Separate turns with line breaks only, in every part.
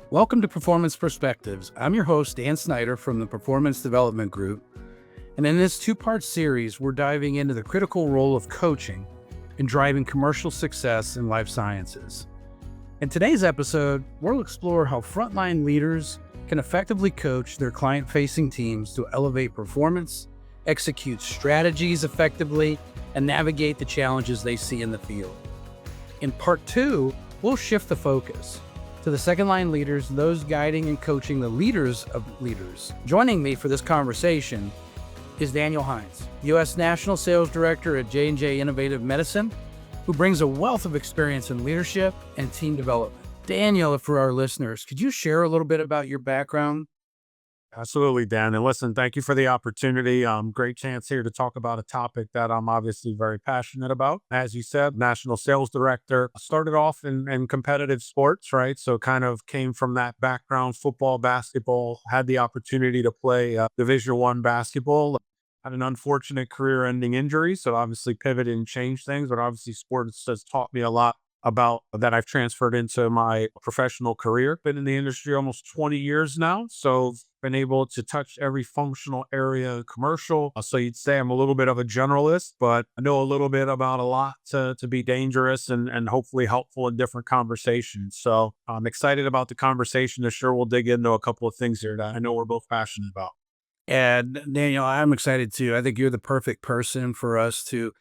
Welcome to Performance Perspectives. I'm your host, Dan Snyder from the Performance Development Group. And in this two-part series, we're diving into the critical role of coaching in driving commercial success in life sciences. In today's episode, we'll explore how frontline leaders can effectively coach their client-facing teams to elevate performance, execute strategies effectively, and navigate the challenges they see in the field. In part two, we'll shift the focus to the second-line leaders, those guiding and coaching the leaders of leaders. Joining me for this conversation is Daniel Hinds, U.S. National Sales Director at J&J Innovative Medicine, who brings a wealth of experience in leadership and team development. Daniel, for our listeners, could you share a little bit about your background?
Absolutely, Dan. And listen, thank you for the opportunity. Great chance here to talk about a topic that I'm obviously very passionate about. As you said, National Sales Director, started off in competitive sports, right? So kind of came from that background, football, basketball, had the opportunity to play Division I basketball. Had an unfortunate career-ending injury, so obviously pivoted and changed things. But obviously sports has taught me a lot about that I've transferred into my professional career. Been in the industry almost 20 years now. So been able to touch every functional area commercial. So you'd say I'm a little bit of a generalist, but I know a little bit about a lot to be dangerous and hopefully helpful in different conversations. So I'm excited about the conversation. I'm sure we'll dig into a couple of things here that I know we're both passionate about.
And Daniel, I'm excited too. I think you're the perfect person for us to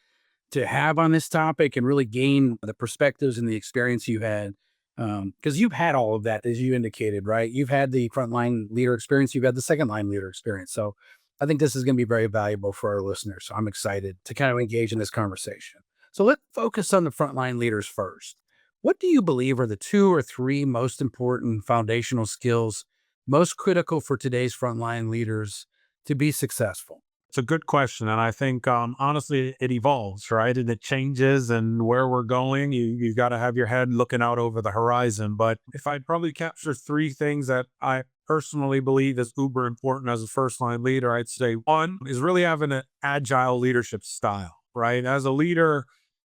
have on this topic and really gain the perspectives and the experience you had. Because you've had all of that, as you indicated, right? You've had the frontline leader experience, you've had the second line leader experience. So I think this is going to be very valuable for our listeners. So I'm excited to kind of engage in this conversation. So let's focus on the frontline leaders first. What do you believe are the 2 or 3 most important foundational skills, most critical for today's frontline leaders to be successful?
It's a good question. And I think, honestly, it evolves, right? And it changes and where we're going, you've got to have your head looking out over the horizon. But if I'd probably capture 3 things that I personally believe is uber important as a first line leader, I'd say one is really having an agile leadership style, right? As a leader,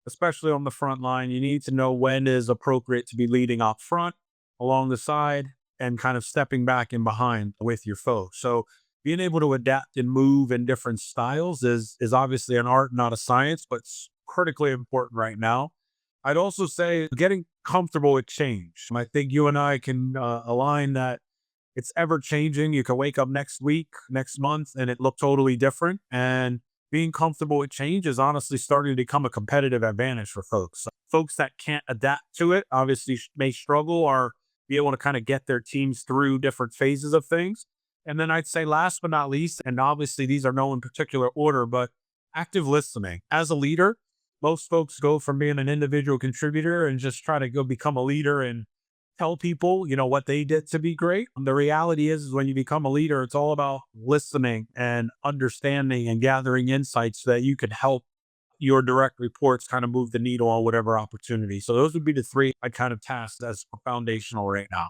especially on the front line, you need to know when is appropriate to be leading up front, along the side, and kind of stepping back and behind with your folks. So being able to adapt and move in different styles is obviously an art, not a science, but it's critically important right now. I'd also say getting comfortable with change. I think you and I can align that it's ever changing. You can wake up next week, next month, and it look totally different. And being comfortable with change is honestly starting to become a competitive advantage for folks. Folks that can't adapt to it obviously may struggle or be able to kind of get their teams through different phases of things. And then I'd say last but not least, and obviously these are no in particular order, but active listening. As a leader, most folks go from being an individual contributor and just try to go become a leader and tell people, what they did to be great. The reality is when you become a leader, it's all about listening and understanding and gathering insights so that you can help your direct reports kind of move the needle on whatever opportunity. So those would be the 3 I kind of tasked as foundational right now.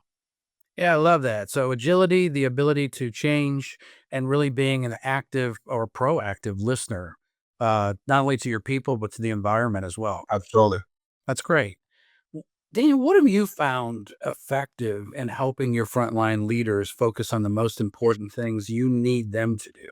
Yeah, I love that. So agility, the ability to change, and really being an active or proactive listener, not only to your people, but to the environment as well.
Absolutely.
That's great. Daniel, what have you found effective in helping your frontline leaders focus on the most important things you need them to do?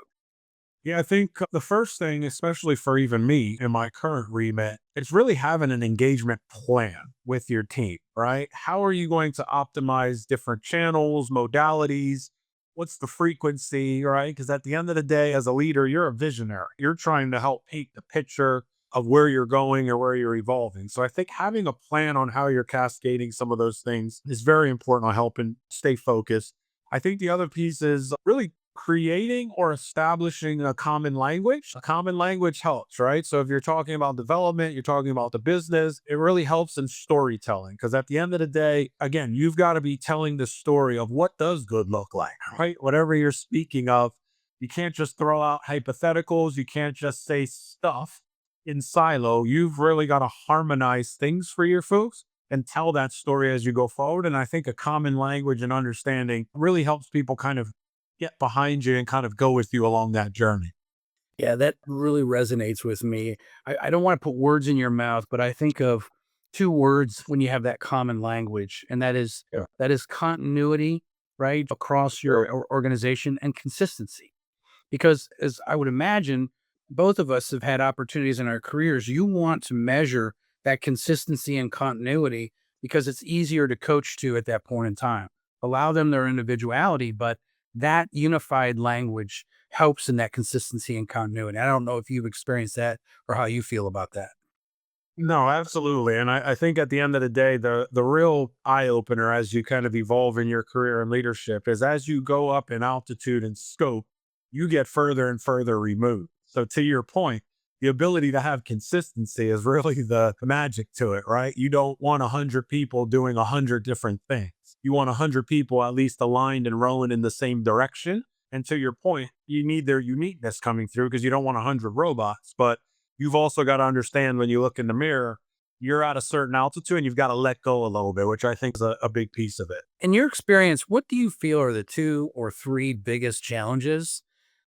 Yeah, I think the first thing, especially for even me in my current remit, it's really having an engagement plan with your team, right? How are you going to optimize different channels, modalities? What's the frequency, right? Because at the end of the day, as a leader, you're a visionary. You're trying to help paint the picture of where you're going or where you're evolving. So I think having a plan on how you're cascading some of those things is very important on helping stay focused. I think the other piece is really creating or establishing a common language. A common language helps, right? So if you're talking about development, you're talking about the business, it really helps in storytelling. Because at the end of the day, again, you've got to be telling the story of what does good look like, right? Whatever you're speaking of, you can't just throw out hypotheticals. You can't just say stuff in silo. You've really got to harmonize things for your folks and tell that story as you go forward. And I think a common language and understanding really helps people kind of get behind you and kind of go with you along that journey.
Yeah, that really resonates with me. I don't want to put words in your mouth, but I think of two words when you have that common language, and
Yeah.
that is continuity, right, across your organization, and consistency. Because as I would imagine, both of us have had opportunities in our careers. You want to measure that consistency and continuity because it's easier to coach to at that point in time. Allow them their individuality, but that unified language helps in that consistency and continuity. I don't know if you've experienced that or how you feel about that.
No, absolutely. And I think at the end of the day, the real eye opener as you kind of evolve in your career and leadership is as you go up in altitude and scope, you get further and further removed. So to your point, the ability to have consistency is really the magic to it, right? You don't want 100 people doing 100 different things. You want 100 people at least aligned and rowing in the same direction. And to your point, you need their uniqueness coming through because you don't want 100 robots, but you've also got to understand when you look in the mirror, you're at a certain altitude and you've got to let go a little bit, which I think is a big piece of it.
In your experience, what do you feel are the two or three biggest challenges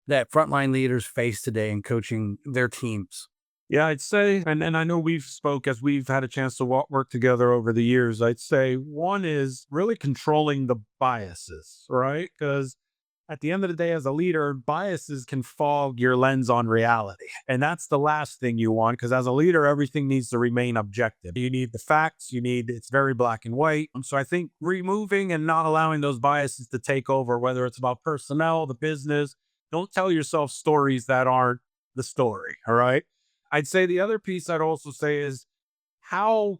that frontline leaders face today in coaching their teams?
Yeah, I'd say, and I know we've spoke as we've had a chance to work together over the years. I'd say one is really controlling the biases, right? Because at the end of the day, as a leader, biases can fog your lens on reality. And that's the last thing you want because as a leader, everything needs to remain objective. You need the facts, it's very black and white. And so I think removing and not allowing those biases to take over, whether it's about personnel, the business, don't tell yourself stories that aren't the story. All right. I'd say the other piece I'd also say is how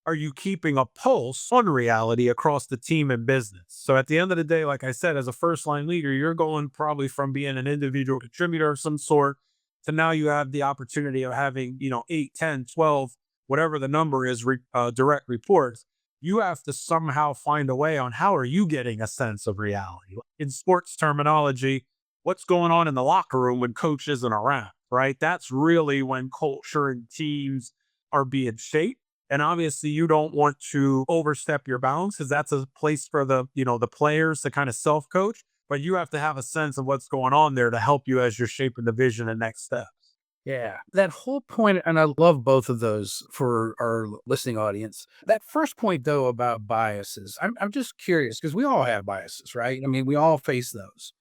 are you keeping a pulse on reality across the team and business? So at the end of the day, like I said, as a first line leader, you're going probably from being an individual contributor of some sort to now you have the opportunity of having, 8, 10, 12, whatever the number is, direct reports. You have to somehow find a way on how are you getting a sense of reality. In sports terminology, what's going on in the locker room when coach isn't around, right? That's really when culture and teams are being shaped. And obviously you don't want to overstep your bounds because that's a place for the players to kind of self-coach, but you have to have a sense of what's going on there to help you as you're shaping the vision and next steps.
Yeah, that whole point, and I love both of those for our listening audience. That first point, though, about biases, I'm just curious because we all have biases, right? I mean, we all face those.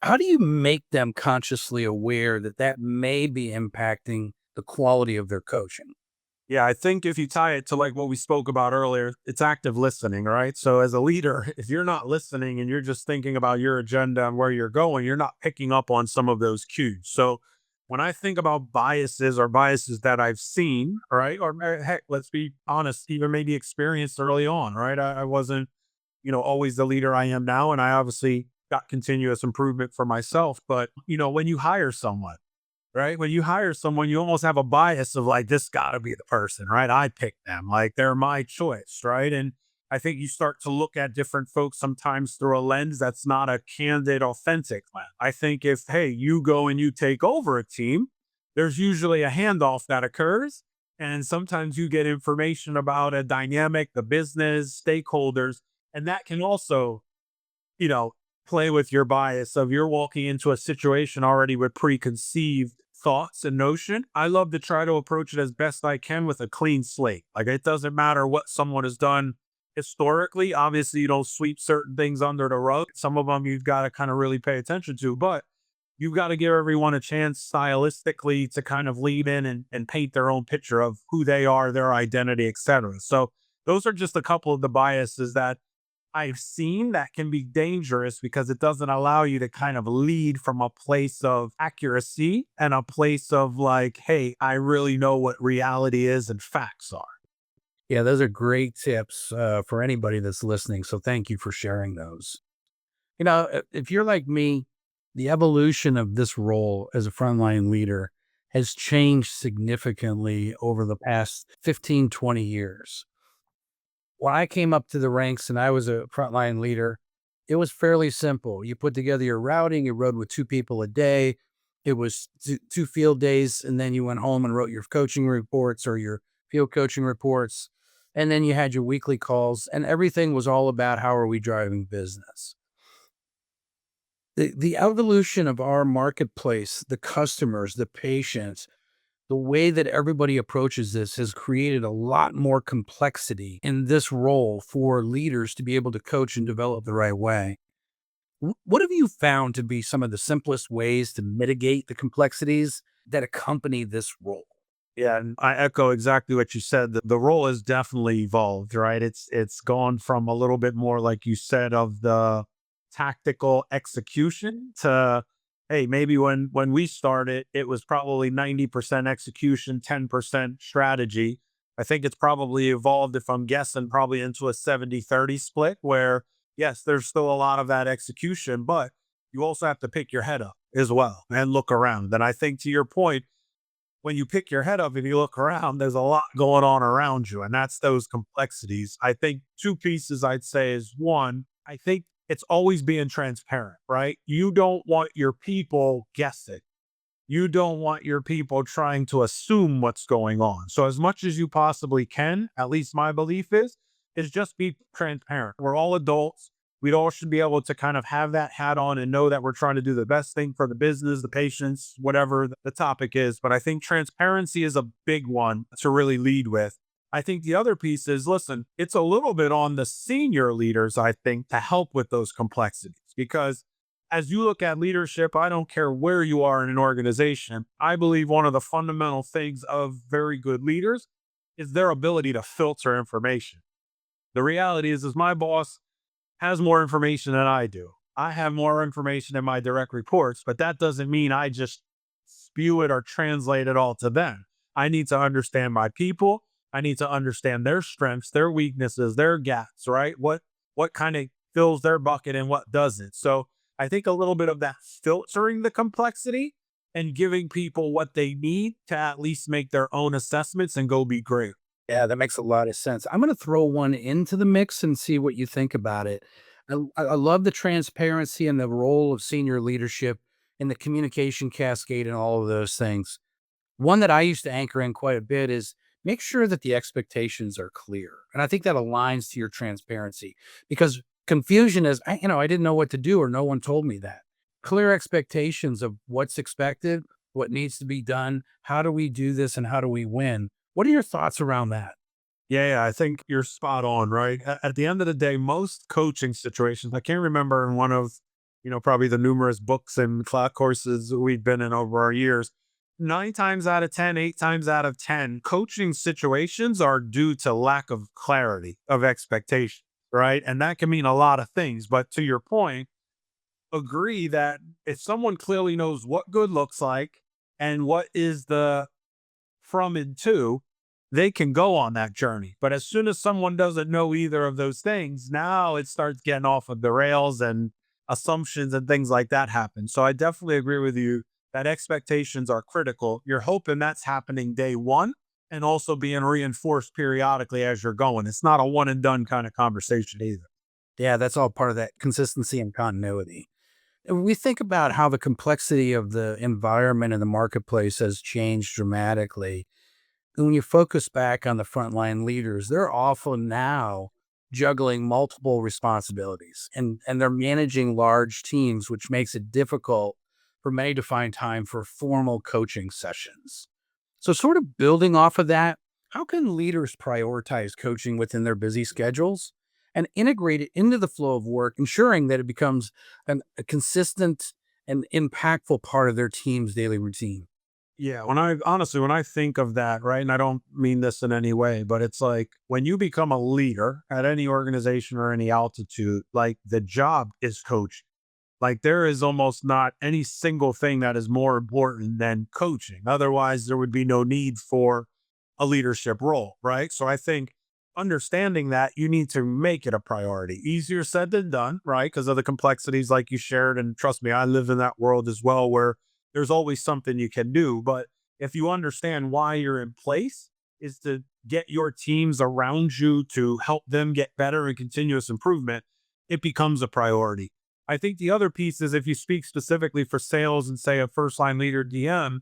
How do you make them consciously aware that that may be impacting the quality of their coaching?
Yeah, I think if you tie it to like what we spoke about earlier, it's active listening, right? So as a leader, if you're not listening and you're just thinking about your agenda and where you're going, you're not picking up on some of those cues. So when I think about biases or biases that I've seen, right? Or heck, let's be honest, even maybe experienced early on, right? I wasn't, always the leader I am now. And I obviously got continuous improvement for myself. But, when you hire someone, right? When you hire someone, you almost have a bias of like, this got to be the person, right? I picked them, like they're my choice, right? And I think you start to look at different folks sometimes through a lens that's not a candid, authentic lens. I think if, hey, you go and you take over a team, there's usually a handoff that occurs. And sometimes you get information about a dynamic, the business, stakeholders, and that can also you know, play with your bias of you're walking into a situation already with preconceived thoughts and notion. I love to try to approach it as best I can with a clean slate. Like it doesn't matter what someone has done historically. Obviously, you don't sweep certain things under the rug. Some of them you've got to kind of really pay attention to, but you've got to give everyone a chance stylistically to kind of lead in and paint their own picture of who they are, their identity, etc. So those are just a couple of the biases that I've seen that can be dangerous because it doesn't allow you to kind of lead from a place of accuracy and a place of like, hey, I really know what reality is and facts are.
Yeah, those are great tips for anybody that's listening. So thank you for sharing those. If you're like me, the evolution of this role as a frontline leader has changed significantly over the past 15, 20 years. When I came up to the ranks and I was a frontline leader, it was fairly simple. You put together your routing, you rode with two people a day. It was two field days, and then you went home and wrote your coaching reports or your field coaching reports. And then you had your weekly calls, and everything was all about how are we driving business. The evolution of our marketplace, the customers, the patients, the way that everybody approaches this has created a lot more complexity in this role for leaders to be able to coach and develop the right way. What have you found to be some of the simplest ways to mitigate the complexities that accompany this role?
Yeah, and I echo exactly what you said. The role has definitely evolved, right? It's gone from a little bit more, like you said, of the tactical execution to, hey, maybe when we started, it was probably 90% execution, 10% strategy. I think it's probably evolved, if I'm guessing, probably into a 70-30 split where, yes, there's still a lot of that execution, but you also have to pick your head up as well and look around. And I think to your point, when you pick your head up and you look around, there's a lot going on around you, and that's those complexities. I think two pieces I'd say is one, I think it's always being transparent, right? You don't want your people guessing. You don't want your people trying to assume what's going on. So as much as you possibly can, at least my belief is just be transparent. We're all adults. We all should be able to kind of have that hat on and know that we're trying to do the best thing for the business, the patients, whatever the topic is. But I think transparency is a big one to really lead with. I think the other piece is, listen, it's a little bit on the senior leaders, I think, to help with those complexities because as you look at leadership, I don't care where you are in an organization. I believe one of the fundamental things of very good leaders is their ability to filter information. The reality is my boss has more information than I do. I have more information in my direct reports, but that doesn't mean I just spew it or translate it all to them. I need to understand my people. I need to understand their strengths, their weaknesses, their gaps, right? What kind of fills their bucket and what doesn't. So I think a little bit of that filtering the complexity and giving people what they need to at least make their own assessments and go be great.
Yeah, that makes a lot of sense. I'm going to throw one into the mix and see what you think about it. I love the transparency and the role of senior leadership and the communication cascade and all of those things. One that I used to anchor in quite a bit is make sure that the expectations are clear. And I think that aligns to your transparency because confusion is, I didn't know what to do or no one told me that. Clear expectations of what's expected, what needs to be done, how do we do this, and how do we win? What are your thoughts around that?
Yeah, I think you're spot on, right? At the end of the day, most coaching situations, I can't remember in one of, probably the numerous books and class courses we've been in over our years, 9 times out of 10, 8 times out of 10, coaching situations are due to lack of clarity of expectation, right? And that can mean a lot of things. But to your point, agree that if someone clearly knows what good looks like and what is the from and to, they can go on that journey. But as soon as someone doesn't know either of those things, now it starts getting off of the rails and assumptions and things like that happen. So I definitely agree with you that expectations are critical. You're hoping that's happening day one and also being reinforced periodically as you're going. It's not a one and done kind of conversation either.
Yeah, that's all part of that consistency and continuity. And when we think about how the complexity of the environment and the marketplace has changed dramatically, and when you focus back on the frontline leaders, they're often now juggling multiple responsibilities and they're managing large teams, which makes it difficult for many to find time for formal coaching sessions. So, sort of building off of that, how can leaders prioritize coaching within their busy schedules and integrate it into the flow of work, ensuring that it becomes a consistent and impactful part of their team's daily routine?
Yeah, when I think of that, right, and I don't mean this in any way, but it's like when you become a leader at any organization or any altitude, like the job is coaching. Like there is almost not any single thing that is more important than coaching. Otherwise, there would be no need for a leadership role, right? So I think understanding that you need to make it a priority. Easier said than done, right? Because of the complexities like you shared. And trust me, I live in that world as well where there's always something you can do. But if you understand why you're in place, is to get your teams around you to help them get better and continuous improvement, it becomes a priority. I think the other piece is if you speak specifically for sales and say a first line leader DM,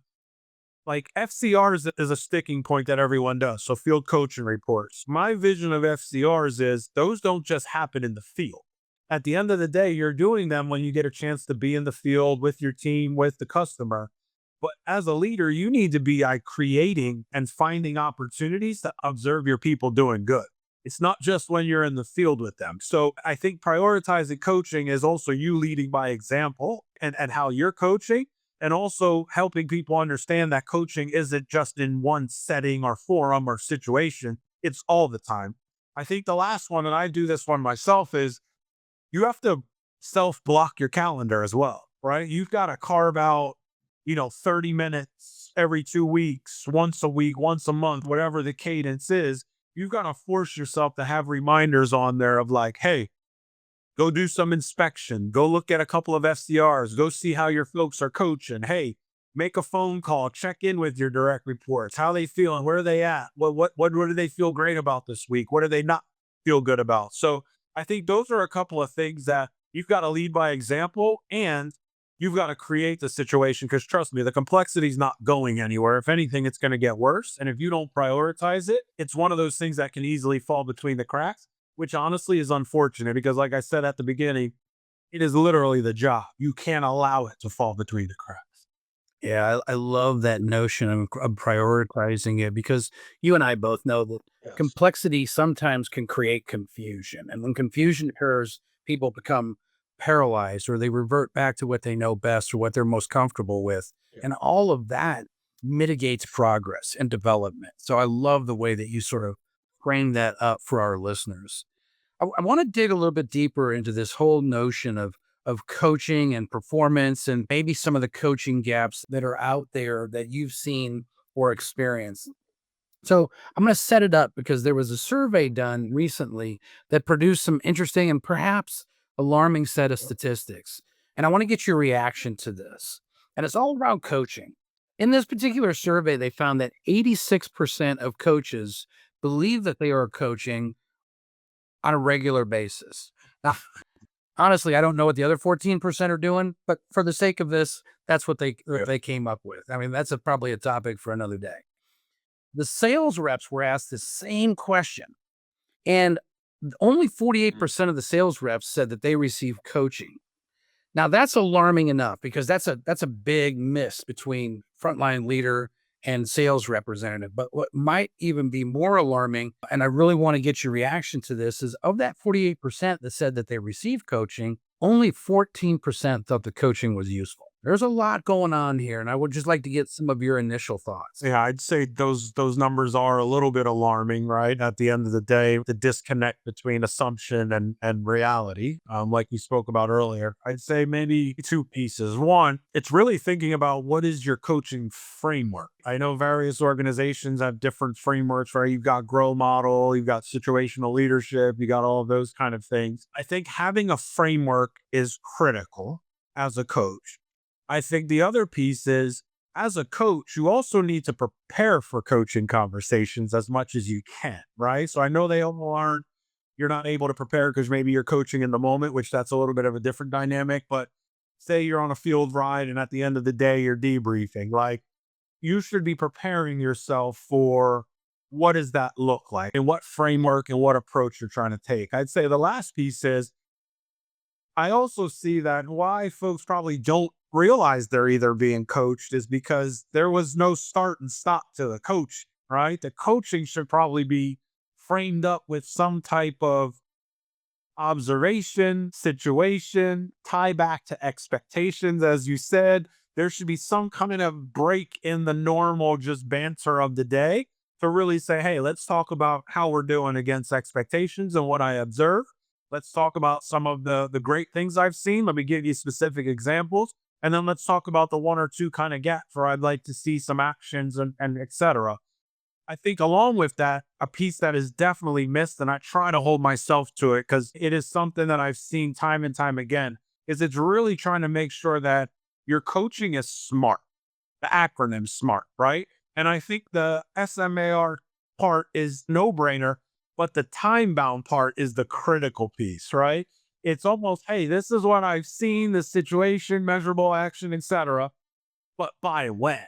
like FCR is a sticking point that everyone does. So field coaching reports. My vision of FCRs is those don't just happen in the field. At the end of the day, you're doing them when you get a chance to be in the field with your team, with the customer. But as a leader, you need to be creating and finding opportunities to observe your people doing good. It's not just when you're in the field with them. So I think prioritizing coaching is also you leading by example and how you're coaching, and also helping people understand that coaching isn't just in one setting or forum or situation, it's all the time. I think the last one, and I do this one myself, is you have to self block your calendar as well, right? You've got to carve out, 30 minutes every 2 weeks, once a week, once a month, whatever the cadence is. You've got to force yourself to have reminders on there of like, hey, go do some inspection, go look at a couple of SDRs, go see how your folks are coaching. Hey, make a phone call, check in with your direct reports. How they feeling? Where are they at? What do they feel great about this week? What do they not feel good about? So I think those are a couple of things that you've got to lead by example, and you've got to create the situation, because trust me, the complexity is not going anywhere. If anything, it's going to get worse. And if you don't prioritize it, it's one of those things that can easily fall between the cracks, which honestly is unfortunate because, like I said at the beginning, it is literally the job. You can't allow it to fall between the cracks.
Yeah, I love that notion of prioritizing it, because you and I both know that
Yes.
complexity sometimes can create confusion. And when confusion occurs, people become paralyzed, or they revert back to what they know best or what they're most comfortable with.
Yeah.
And all of that mitigates progress and development. So I love the way that you sort of frame that up for our listeners. I want to dig a little bit deeper into this whole notion of coaching and performance, and maybe some of the coaching gaps that are out there that you've seen or experienced. So I'm going to set it up because there was a survey done recently that produced some interesting and perhaps alarming set of statistics. And I want to get your reaction to this. And it's all around coaching. In this particular survey, they found that 86% of coaches believe that they are coaching on a regular basis. Now, honestly, I don't know what the other 14% are doing, but for the sake of this, that's what
Yeah.
they came up with. I mean, that's probably a topic for another day. The sales reps were asked the same question, and only
Mm.
48% of the sales reps said that they received coaching. Now that's alarming enough, because that's a big miss between frontline leader and sales representative. But what might even be more alarming, and I really want to get your reaction to this, is of that 48% that said that they received coaching, only 14% thought the coaching was useful. There's a lot going on here, and I would just like to get some of your initial thoughts.
Yeah, I'd say those numbers are a little bit alarming, right? At the end of the day, the disconnect between assumption and reality, like we spoke about earlier. I'd say maybe two pieces. One, it's really thinking about what is your coaching framework. I know various organizations have different frameworks, right? You've got grow model, you've got situational leadership, you got all of those kind of things. I think having a framework is critical as a coach. I think the other piece is, as a coach, you also need to prepare for coaching conversations as much as you can, right? So I know they all aren't, you're not able to prepare because maybe you're coaching in the moment, which that's a little bit of a different dynamic. But say you're on a field ride and at the end of the day, you're debriefing, like you should be preparing yourself for what does that look like and what framework and what approach you're trying to take. I'd say the last piece is, I also see that why folks probably don't realize they're either being coached is because there was no start and stop to the coach, right? The coaching should probably be framed up with some type of observation, situation, tie back to expectations. As you said, there should be some kind of break in the normal just banter of the day to really say, hey, let's talk about how we're doing against expectations and what I observe. Let's talk about some of the great things I've seen. Let me give you specific examples. And then let's talk about the one or two kind of gaps where I'd like to see some actions and et cetera. I think along with that, a piece that is definitely missed, and I try to hold myself to it because it is something that I've seen time and time again, is it's really trying to make sure that your coaching is smart, the acronym SMART, right? And I think the SMAR part is no brainer, but the time bound part is the critical piece, right? It's almost, hey, this is what I've seen, the situation, measurable action, etc. But by when?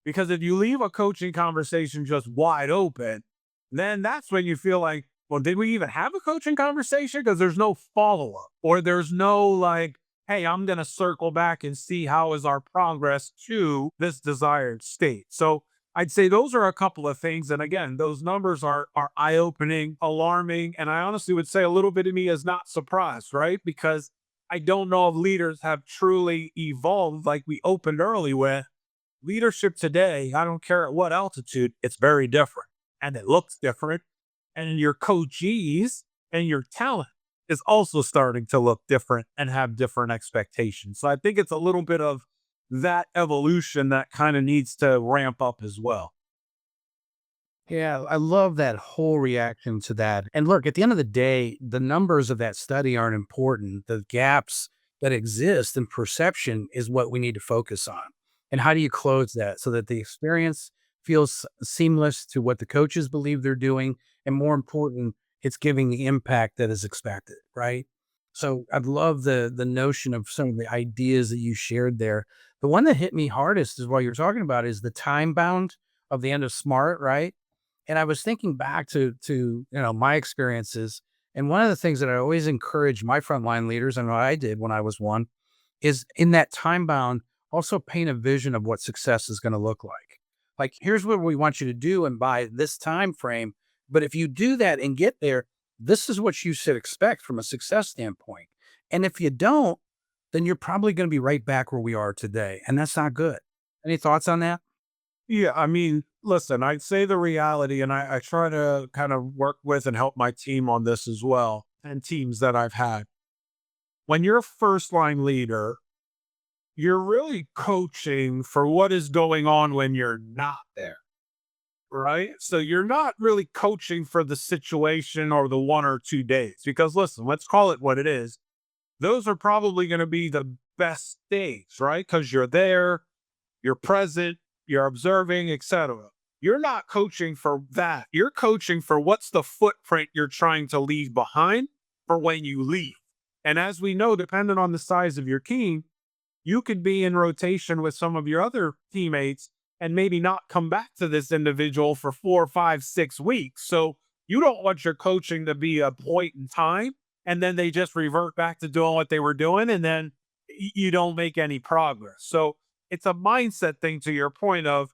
Because if you leave a coaching conversation just wide open, then that's when you feel like, well, did we even have a coaching conversation? Because there's no follow up or there's no like, hey, I'm going to circle back and see how is our progress to this desired state. So I'd say those are a couple of things. And again, those numbers are eye-opening, alarming, and I honestly would say a little bit of me is not surprised, right? Because I don't know if leaders have truly evolved like we opened early with. Leadership today, I don't care at what altitude, it's very different and it looks different. And your coachees and your talent is also starting to look different and have different expectations. So I think it's a little bit of that evolution that kind of needs to ramp up as well.
Yeah, I love that whole reaction to that. And look, at the end of the day, the numbers of that study aren't important. The gaps that exist in perception is what we need to focus on. And how do you close that so that the experience feels seamless to what the coaches believe they're doing? And more important, it's giving the impact that is expected, right? So I love the notion of some of the ideas that you shared there. The one that hit me hardest is what you're talking about is the time bound of the end of SMART, right? And I was thinking back to my experiences, and one of the things that I always encourage my frontline leaders, and what I did when I was one, is in that time bound, also paint a vision of what success is gonna look like. Like, here's what we want you to do and by this time frame, but if you do that and get there, this is what you should expect from a success standpoint. And if you don't, then you're probably gonna be right back where we are today, and that's not good. Any thoughts on that?
Yeah, I mean, listen, I'd say the reality, and I try to kind of work with and help my team on this as well, and teams that I've had. When you're a first line leader, you're really coaching for what is going on when you're not there, right? So you're not really coaching for the situation or the 1 or 2 days, because listen, let's call it what it is. Those are probably going to be the best days, right? Because you're there, you're present, you're observing, etc. You're not coaching for that. You're coaching for what's the footprint you're trying to leave behind for when you leave. And as we know, depending on the size of your team, you could be in rotation with some of your other teammates and maybe not come back to this individual for 4, 5, 6 weeks. So you don't want your coaching to be a point in time and then they just revert back to doing what they were doing and then you don't make any progress. So it's a mindset thing to your point of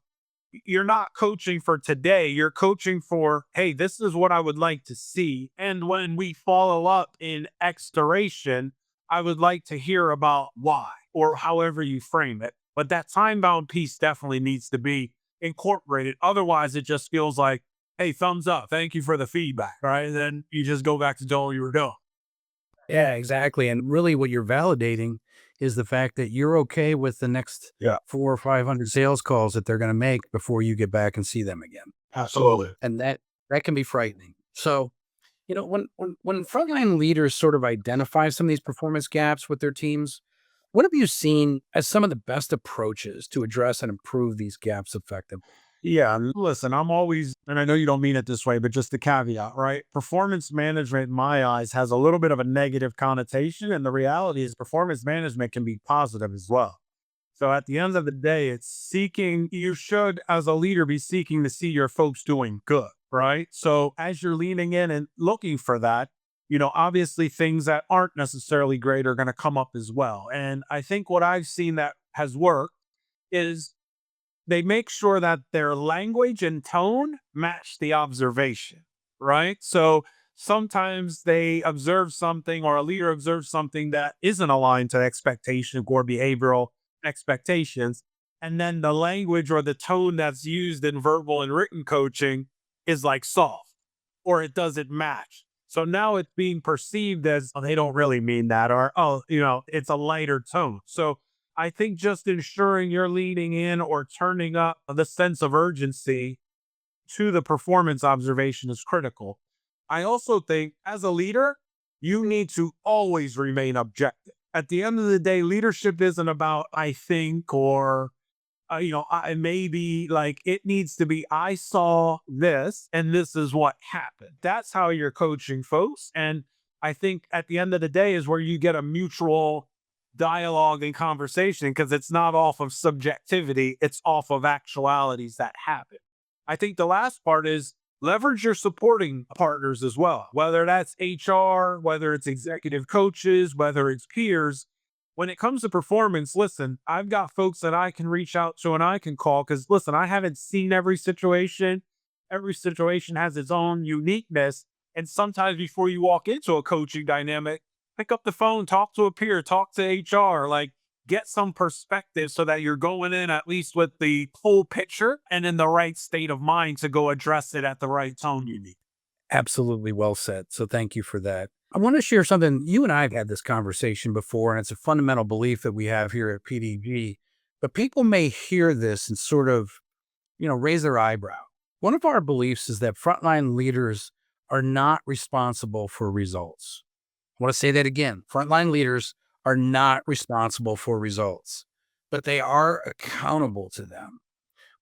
you're not coaching for today. You're coaching for, hey, this is what I would like to see. And when we follow up in X duration, I would like to hear about why or however you frame it. But that time bound piece definitely needs to be incorporated. Otherwise, it just feels like, hey, thumbs up. Thank you for the feedback. Right. And then you just go back to doing what you were doing.
Yeah, exactly. And really what you're validating is the fact that you're okay with the next
Yeah,
4 or 500 sales calls that they're going to make before you get back and see them again.
absolutely.
And that can be frightening. So, when frontline leaders sort of identify some of these performance gaps with their teams, what have you seen as some of the best approaches to address and improve these gaps effectively?
Yeah, and listen, I'm always, and I know you don't mean it this way, but just a caveat, right? Performance management, in my eyes, has a little bit of a negative connotation. And the reality is, performance management can be positive as well. So at the end of the day, it's seeking, you should, as a leader, be seeking to see your folks doing good, right? So as you're leaning in and looking for that, obviously things that aren't necessarily great are going to come up as well. And I think what I've seen that has worked is they make sure that their language and tone match the observation, right? So sometimes they observe something or a leader observes something that isn't aligned to expectation or behavioral expectations. And then the language or the tone that's used in verbal and written coaching is like soft or it doesn't match. So now it's being perceived as, oh, they don't really mean that, or, oh, it's a lighter tone. So I think just ensuring you're leaning in or turning up the sense of urgency to the performance observation is critical. I also think as a leader, you need to always remain objective. At the end of the day, leadership isn't about I think or I maybe like it needs to be I saw this and this is what happened. That's how you're coaching folks. And I think at the end of the day is where you get a mutual dialogue and conversation because it's not off of subjectivity, it's off of actualities that happen. I think the last part is leverage your supporting partners as well, whether that's HR, whether it's executive coaches, whether it's peers. when it comes to performance, listen, I've got folks that I can reach out to and I can call because, listen, I haven't seen every situation. Every situation has its own uniqueness. And sometimes before you walk into a coaching dynamic, pick up the phone, talk to a peer, talk to HR, like get some perspective so that you're going in at least with the full picture and in the right state of mind to go address it at the right tone you need.
Absolutely well said. So thank you for that. I want to share something. You and I have had this conversation before, and it's a fundamental belief that we have here at PDG. But people may hear this and sort of, raise their eyebrow. One of our beliefs is that frontline leaders are not responsible for results. I want to say that again. Frontline leaders are not responsible for results, but they are accountable to them.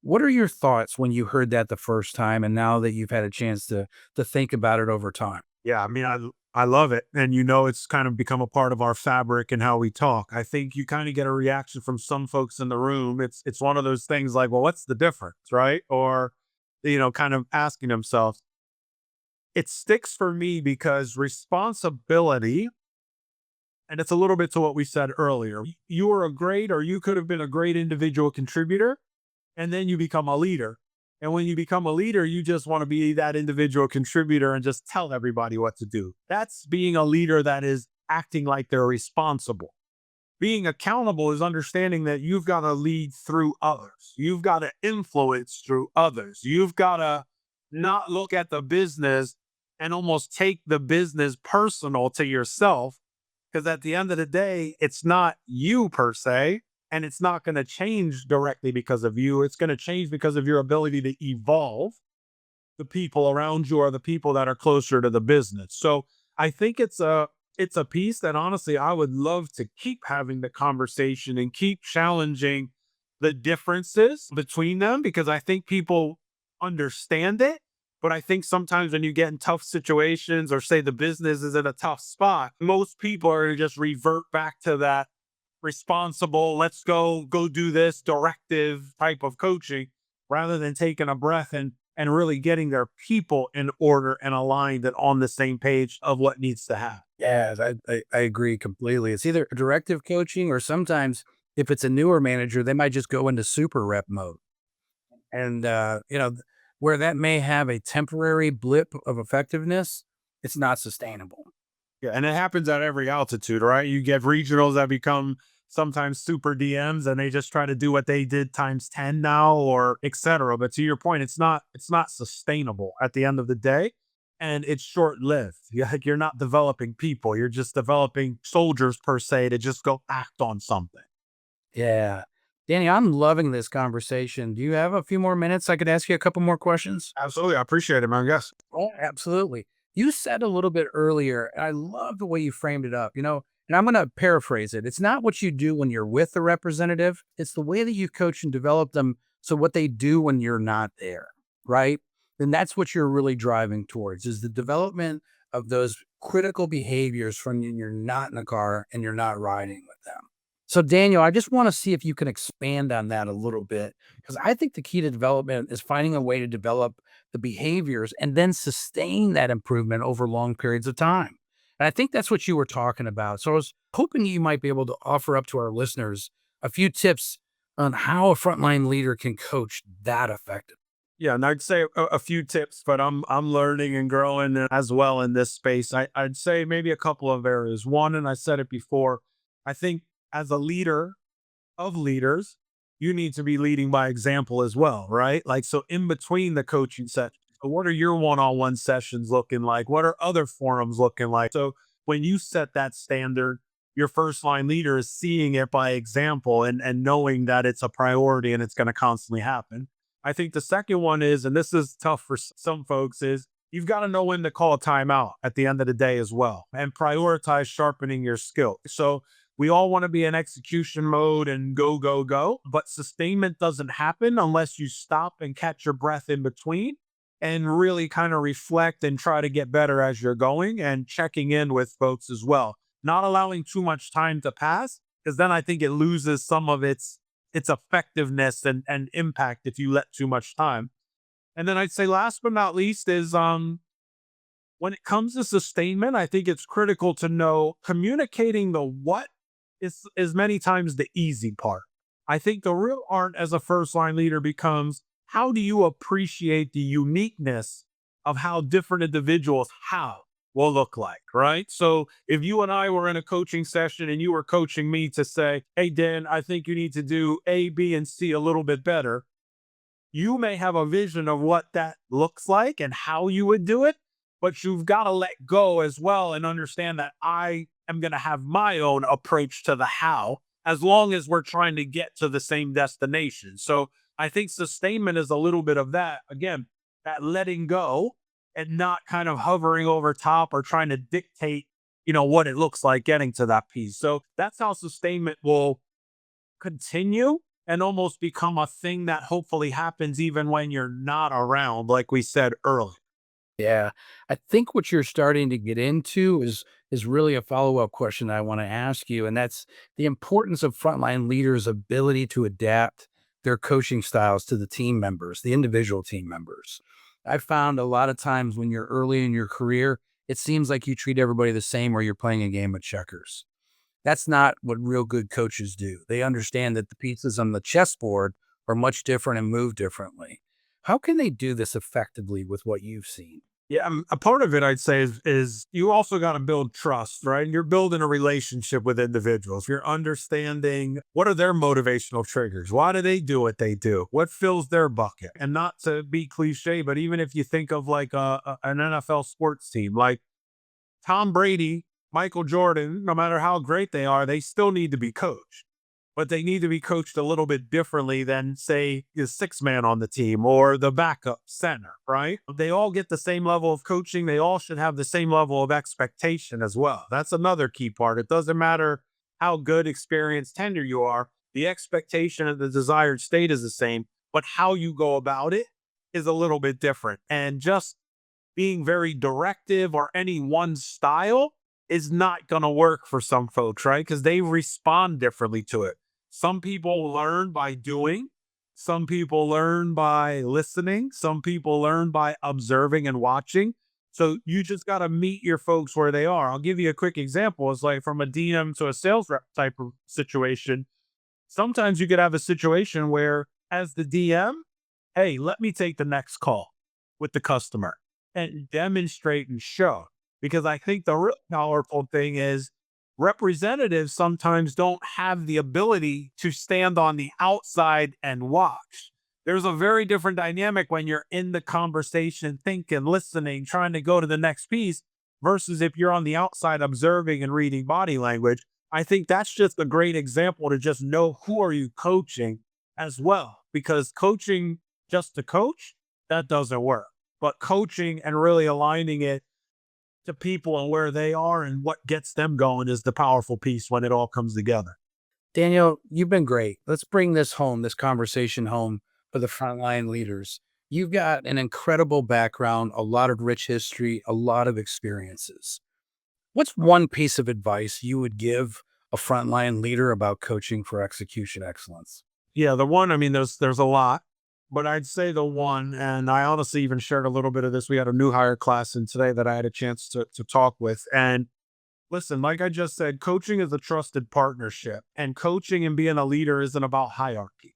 What are your thoughts when you heard that the first time and now that you've had a chance to think about it over time?
Yeah, I mean, I love it, and it's kind of become a part of our fabric and how we talk. I think you kind of get a reaction from some folks in the room. It's one of those things like, well, what's the difference, right? Or, kind of asking themselves. It sticks for me because responsibility, and it's a little bit to what we said earlier. You are a great, or you could have been a great individual contributor, and then you become a leader. And when you become a leader, you just want to be that individual contributor and just tell everybody what to do. That's being a leader that is acting like they're responsible. Being accountable is understanding that you've got to lead through others. You've got to influence through others. You've got to not look at the business and almost take the business personal to yourself. Because at the end of the day, it's not you per se, and it's not going to change directly because of you. It's going to change because of your ability to evolve. The people around you are the people that are closer to the business. So I think it's a piece that honestly I would love to keep having the conversation and keep challenging the differences between them because I think people understand it. But I think sometimes when you get in tough situations or say the business is in a tough spot, most people are gonna just revert back to that responsible, let's go do this directive type of coaching rather than taking a breath and really getting their people in order and aligned and on the same page of what needs to happen.
Yes, I agree completely. It's either directive coaching or sometimes if it's a newer manager, they might just go into super rep mode. And, where that may have a temporary blip of effectiveness, it's not sustainable.
Yeah, and it happens at every altitude, right? You get regionals that become sometimes super DMs and they just try to do what they did times 10 now or etc. But to your point, it's not sustainable at the end of the day. And it's short-lived. You're not developing people. You're just developing soldiers per se to just go act on something.
Yeah. Danny, I'm loving this conversation. Do you have a few more minutes? I could ask you a couple more questions.
Absolutely. I appreciate it, man. Yes.
Oh, absolutely. You said a little bit earlier, and I love the way you framed it up, and I'm going to paraphrase it. It's not what you do when you're with the representative, it's the way that you coach and develop them. So, what they do when you're not there, right? And that's what you're really driving towards is the development of those critical behaviors from when you're not in the car and you're not riding with them. So, Daniel, I just want to see if you can expand on that a little bit because I think the key to development is finding a way to develop the behaviors and then sustain that improvement over long periods of time. And I think that's what you were talking about. So I was hoping you might be able to offer up to our listeners a few tips on how a frontline leader can coach that effective.
Yeah, and I'd say a few tips, but I'm learning and growing as well in this space. I'd say maybe a couple of areas. One, and I said it before, I think as a leader of leaders, you need to be leading by example as well, right? Like, so in between the coaching sessions, what are your one-on-one sessions looking like? What are other forums looking like? So when you set that standard, your first line leader is seeing it by example and knowing that it's a priority and it's going to constantly happen. I think the second one is, and this is tough for some folks, is you've got to know when to call a timeout at the end of the day as well and prioritize sharpening your skill. So we all want to be in execution mode and go, go, go, but sustainment doesn't happen unless you stop and catch your breath in between and really kind of reflect and try to get better as you're going and checking in with folks as well. Not allowing too much time to pass, because then I think it loses some of its effectiveness and impact if you let too much time. And then I'd say last but not least is when it comes to sustainment, I think it's critical to know communicating the what is many times the easy part. I think the real art as a first line leader becomes, how do you appreciate the uniqueness of how different individuals how will look like, right? So if you and I were in a coaching session and you were coaching me to say, hey, Dan, I think you need to do A, B, and C a little bit better, you may have a vision of what that looks like and how you would do it, but you've got to let go as well and understand that I am going to have my own approach to the how, as long as we're trying to get to the same destination. So I think sustainment is a little bit of that. Again, that letting go and not kind of hovering over top or trying to dictate, what it looks like getting to that piece. So that's how sustainment will continue and almost become a thing that hopefully happens even when you're not around, like we said earlier.
Yeah. I think what you're starting to get into is really a follow-up question I want to ask you, and that's the importance of frontline leaders' ability to adapt their coaching styles to the team members, the individual team members. I've found a lot of times when you're early in your career, it seems like you treat everybody the same or you're playing a game of checkers. That's not what real good coaches do. They understand that the pieces on the chessboard are much different and move differently. How can they do this effectively with what you've seen?
Yeah, a part of it I'd say is you also got to build trust, right? You're building a relationship with individuals. You're understanding what are their motivational triggers? Why do they do what they do? What fills their bucket? And not to be cliche, but even if you think of like an NFL sports team, like Tom Brady, Michael Jordan, no matter how great they are, they still need to be coached, but they need to be coached a little bit differently than, say, the six man on the team or the backup center, right? They all get the same level of coaching. They all should have the same level of expectation as well. That's another key part. It doesn't matter how good, experienced, tender you are, the expectation and the desired state is the same, but how you go about it is a little bit different. And just being very directive or any one style is not going to work for some folks, right? Because they respond differently to it. Some people learn by doing, some people learn by listening, some people learn by observing and watching. So you just got to meet your folks where they are. I'll give you a quick example. It's like from a DM to a sales rep type of situation. Sometimes you could have a situation where, as the DM, hey, let me take the next call with the customer and demonstrate and show. Because I think the real powerful thing is representatives sometimes don't have the ability to stand on the outside and watch. There's a very different dynamic when you're in the conversation, thinking, listening, trying to go to the next piece versus if you're on the outside observing and reading body language. I think that's just a great example to just know who are you coaching as well, because coaching just to coach, that doesn't work. But coaching and really aligning it to people and where they are and what gets them going is the powerful piece when it all comes together.
Daniel, you've been great. Let's bring this home, this conversation home for the frontline leaders. You've got an incredible background, a lot of rich history, a lot of experiences. What's one piece of advice you would give a frontline leader about coaching for execution excellence?
Yeah, the one, I mean, there's a lot, but I'd say the one, and I honestly even shared a little bit of this. We had a new hire class in today that I had a chance to talk with. And listen, like I just said, coaching is a trusted partnership, and coaching and being a leader isn't about hierarchy,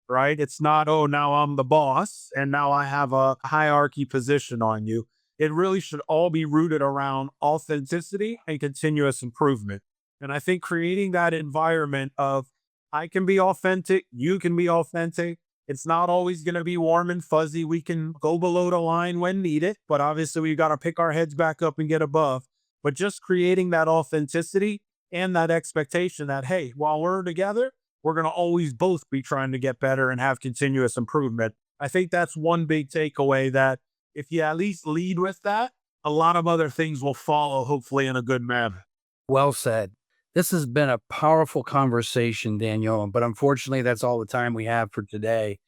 right? It's not, oh, now I'm the boss and now I have a hierarchy position on you. It really should all be rooted around authenticity and continuous improvement. And I think creating that environment of I can be authentic, you can be authentic. It's not always going to be warm and fuzzy. We can go below the line when needed, but obviously we got to pick our heads back up and get above. But just creating that authenticity and that expectation that, hey, while we're together, we're going to always both be trying to get better and have continuous improvement. I think that's one big takeaway, that if you at least lead with that, a lot of other things will follow, hopefully in a good manner.
Well said. This has been a powerful conversation, Daniel, but unfortunately, that's all the time we have for today.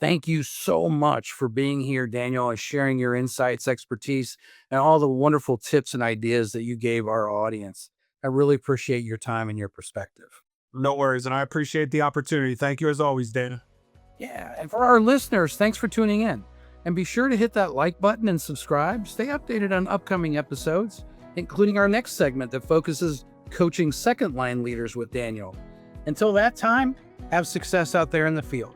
Thank you so much for being here, Daniel, and sharing your insights, expertise, and all the wonderful tips and ideas that you gave our audience. I really appreciate your time and your perspective.
No worries. And I appreciate the opportunity. Thank you as always, Dana.
Yeah, and for our listeners, thanks for tuning in. And be sure to hit that like button and subscribe. Stay updated on upcoming episodes, including our next segment that focuses coaching second line leaders with Daniel. Until that time, have success out there in the field.